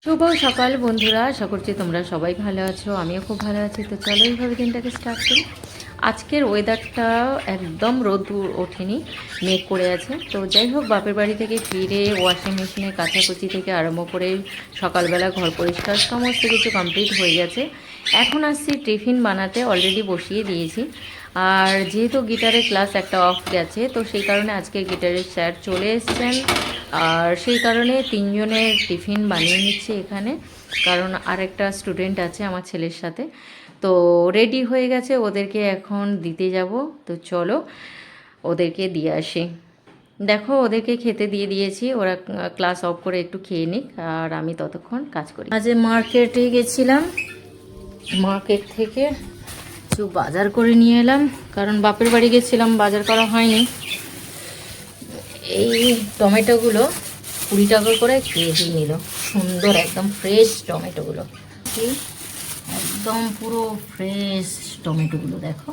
শুভ সকাল বন্ধুরা, আশা করছি তোমরা সবাই ভালো আছো। আমিও খুব ভালো আছি। তো চলো এইভাবে দিনটাকে স্টার্ট করি। আজকের ওয়েদারটা একদম রোদ ওঠেনি, মেঘ করে আছে। তো যাই হোক, বাপের বাড়ি থেকে ফিরে ওয়াশিং মেশিনে কাচাকুচি থেকে আরম্ভ করে সকালবেলা ঘর পরিষ্কার সমস্ত কিছু কমপ্লিট হয়ে গেছে। এখন আসছি টিফিন বানাতে, অলরেডি বসিয়ে দিয়েছি। আর যেহেতু গিটারের ক্লাস একটা অফ গেছে, তো সেই কারণে আজকে গিটারের স্যার চলে এসছেন। আর সেই কারণে তিনজনের টিফিন বানিয়ে নিচ্ছে এখানে, কারণ আরেকটা স্টুডেন্ট আছে আমার ছেলের সাথে। তো রেডি হয়ে গেছে, ওদেরকে এখন দিতে যাব। তো চলো ওদেরকে দিয়ে আসি। দেখো, ওদেরকে খেতে দিয়ে দিয়েছি, ওরা ক্লাস অফ করে একটু খেয়ে নিক, আর আমি ততক্ষণ কাজ করি। আজ মার্কেটে গেছিলাম, মার্কেট থেকে কিছু বাজার করে নিয়ে এলাম, কারণ বাপের বাড়ি গেছিলাম, বাজার করা হয়নি। এই টমেটোগুলো 20 টাকা করে কেজি নিল, সুন্দর একদম ফ্রেশ টমেটোগুলো, একদম পুরো ফ্রেশ টমেটোগুলো। দেখো,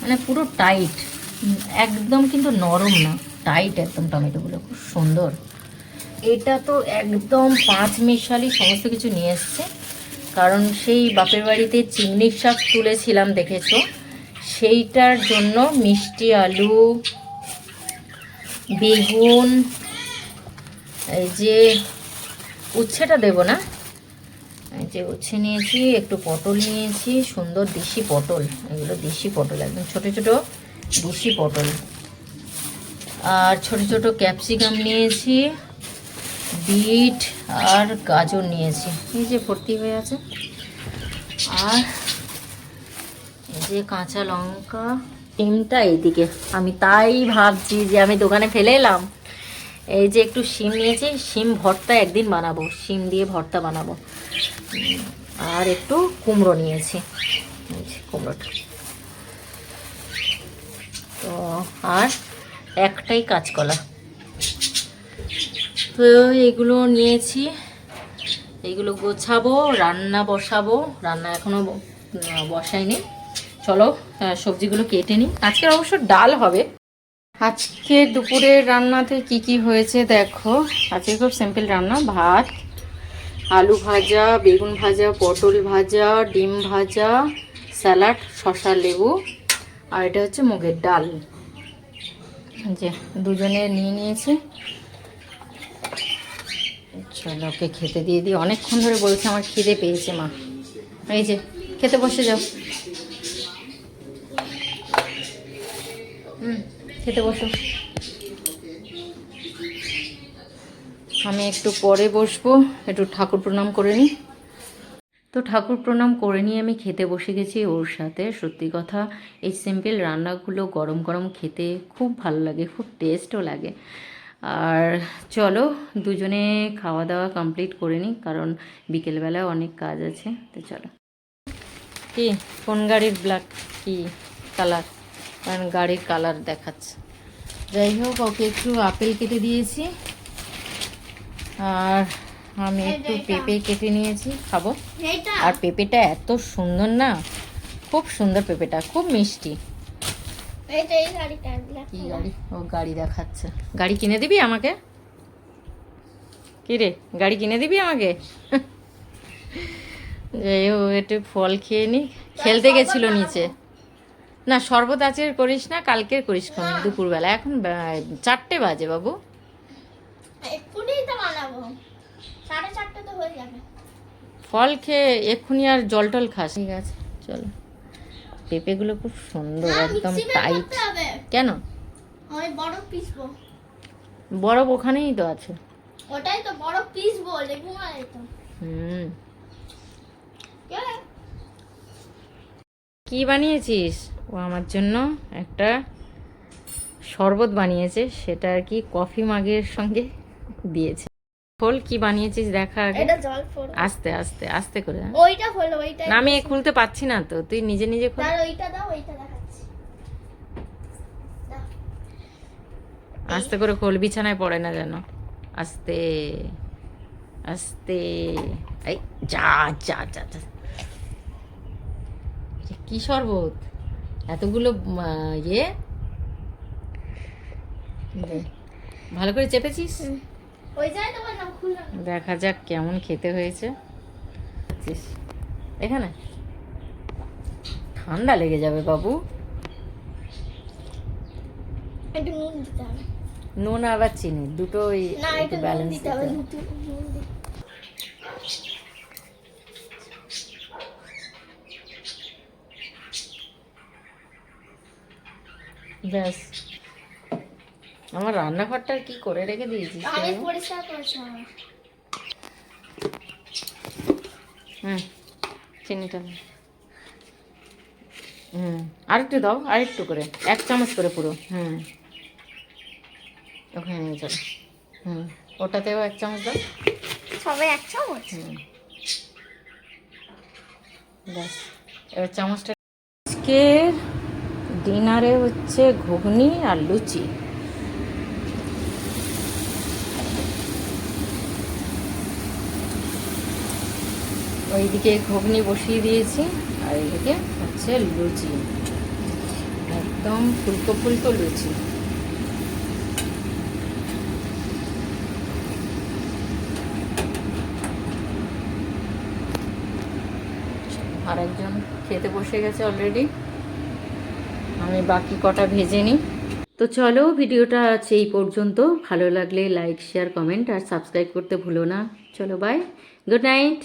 মানে পুরো টাইট, একদম কিন্তু নরম না, টাইট একদম টমেটোগুলো, খুব সুন্দর। এটা তো একদম 5 মিশালি সমস্ত কিছু নিয়ে এসছে, কারণ সেই বাপের বাড়িতে চিংড়ির শাক তুলেছিলাম দেখেছো, সেইটার জন্য মিষ্টি আলু, বেগুন, এই যে উচ্ছেটা দেব না, এই যে উচ্ছে নিয়েছি, একটু পটল নিয়েছি, সুন্দর দেশি পটল, এগুলো দেশি পটল, একদম ছোট ছোট দেশি পটল। আর ছোট ছোট ক্যাপসিকাম নিয়েছি, বিট আর গাজর নিয়েছি, এই যে ভর্তি হয়ে আছে। আর এই যে কাঁচা লঙ্কা, ডিমটা এইদিকে। আমি তাই ভাবছি যে আমি দোকানে ফেলে এলাম। এই যে একটু শিম নিয়েছি, শিম ভর্তা একদিন বানাবো, শিম দিয়ে ভর্তা বানাবো। আর একটু কুমড়ো নিয়েছি, কুমড়োটা তো, আর একটাই কাঁচকলা। তো এইগুলো নিয়েছি, এইগুলো গোছাবো, রান্না বসাবো। রান্না এখনো বসাইনি। চলো সবজিগুলো কেটে নিই। আজকে অবশ্য ডাল হবে। আজকে দুপুরের রান্নাতে কি কি হয়েছে দেখো। আজকে খুব সিম্পল রান্না, ভাত, আলু ভাজা, বেগুন ভাজা, পটল ভাজা, ডিম ভাজা, স্যালাড, শসা, লেবু, আর এটা হচ্ছে মুগের ডাল। যে দুজনে নিয়ে নিয়েছি। চলো ওকে খেতে দিয়ে দিই, অনেকক্ষণ ধরে বলছে আমার খিদে পেয়েছে মা। এই যে খেতে বসে যাও, খেতে বসো। আমি একটু পরে বসবো, একটু ঠাকুর প্রণাম করে নিই। তো ঠাকুর প্রণাম করে নিয়ে আমি খেতে বসে গেছি ওর সাথে। সত্যি কথা, এই সিম্পল রান্নাগুলো গরম গরম খেতে খুব ভালো লাগে, খুব টেস্টও লাগে। আর চলো দুজনে খাওয়া দাওয়া কমপ্লিট করে নিই, কারণ বিকেলবেলায় অনেক কাজ আছে। তো চলো। কি কোন গাড়ির ব্ল্যাক কি কালার, কারণ গাড়ির কালার দেখাচ্ছে। যাই হোক, ওকে একটু আপেল কেটে দিয়েছি, আর আমি একটু পেঁপে কেটে নিয়েছি, খাবো। আর পেঁপেটা এত সুন্দর না, খুব সুন্দর পেঁপেটা, খুব মিষ্টি। কি গাড়ি? ও গাড়ি দেখাচ্ছে। গাড়ি কিনে দিবি আমাকে? কি রে, গাড়ি কিনে দিবি আমাকে? যাই হোক, একটু ফল খেয়ে নি। খেলতে গেছিল নিচে। না, শরবত আজকের করিস না, কালকের করিস দুপুরবেলা। এখন 4টে বাজে বাবু। ফল খেয়ে এক্ষুনি আর জল টল খাস? ঠিক আছে চলো। পেঁপেগুলো খুব সুন্দর, একদম টাইট। কেন? বরফ ওখানেই তো আছে। ওটাই তো বড় পিস বলে ঘুমায় তো। কি বানিয়েছিস? ও আমার জন্য একটা শরবত বানিয়েছে, সেটা আর কি কফি মাগের সঙ্গে দিয়েছে। খোল, কি বানিয়েছিস দেখা আগে। এটা জল পড়ো। আস্তে আস্তে আস্তে করে। ওইটা হলো, ওইটা না, আমি খুলতে পারছি না তো, তুই নিজে নিজে খোল। তার ওইটা দাও, ওইটা দেখাচ্ছি। আস্তে করে খোল, বিছানায় পড়ে না যেন। আস্তে আস্তে। এই যা যা যা যা। কি শরবত এতগুলো? ইয়ে ভালো করে চেপেছিস? ওই জায়গায় তোমার নাম খুললাম। দেখা যাক কেমন খেতে হয়েছে। এখানে ঠান্ডা লেগে যাবে বাবু। একটু নুন দিতে হবে। নুন আবার চিনি দুটোই না একটু একটু নুন ব্যালেন্স দিতে হবে, নুন দিতে। ব্যাস। আমার রান্নাঘরটা কি করে রেখে দিয়েছিস আমি তুই? পরিষ্কার করেছি আমার। হুম, চিনিটা নে। হুম, আরেকটু দাও, আরেকটু করে 1 চামচ করে পুরো। হুম, ওখানে নিয়ে চলো। হুম, ওটাতেও 1 চামচ দাও। সবাই 1 চামচ। হুম, ব্যাস। এবার চামচটা। আজকের ডিনারে হচ্ছে ঘুগনি আর লুচি। ওইদিকে ঘুগনি বসিয়ে দিয়েছি আর এইদিকে হচ্ছে লুচি, একদম ফুলকো ফুলকো লুচি। আরেকজন খেতে বসে গেছে অলরেডি, আমি বাকি কটা ভেজে নিই। তো চলো, ভিডিওটা আছে এই পর্যন্ত। ভালো লাগলে লাইক শেয়ার কমেন্ট আর সাবস্ক্রাইব করতে ভুলো না। চলো বাই, গুড নাইট।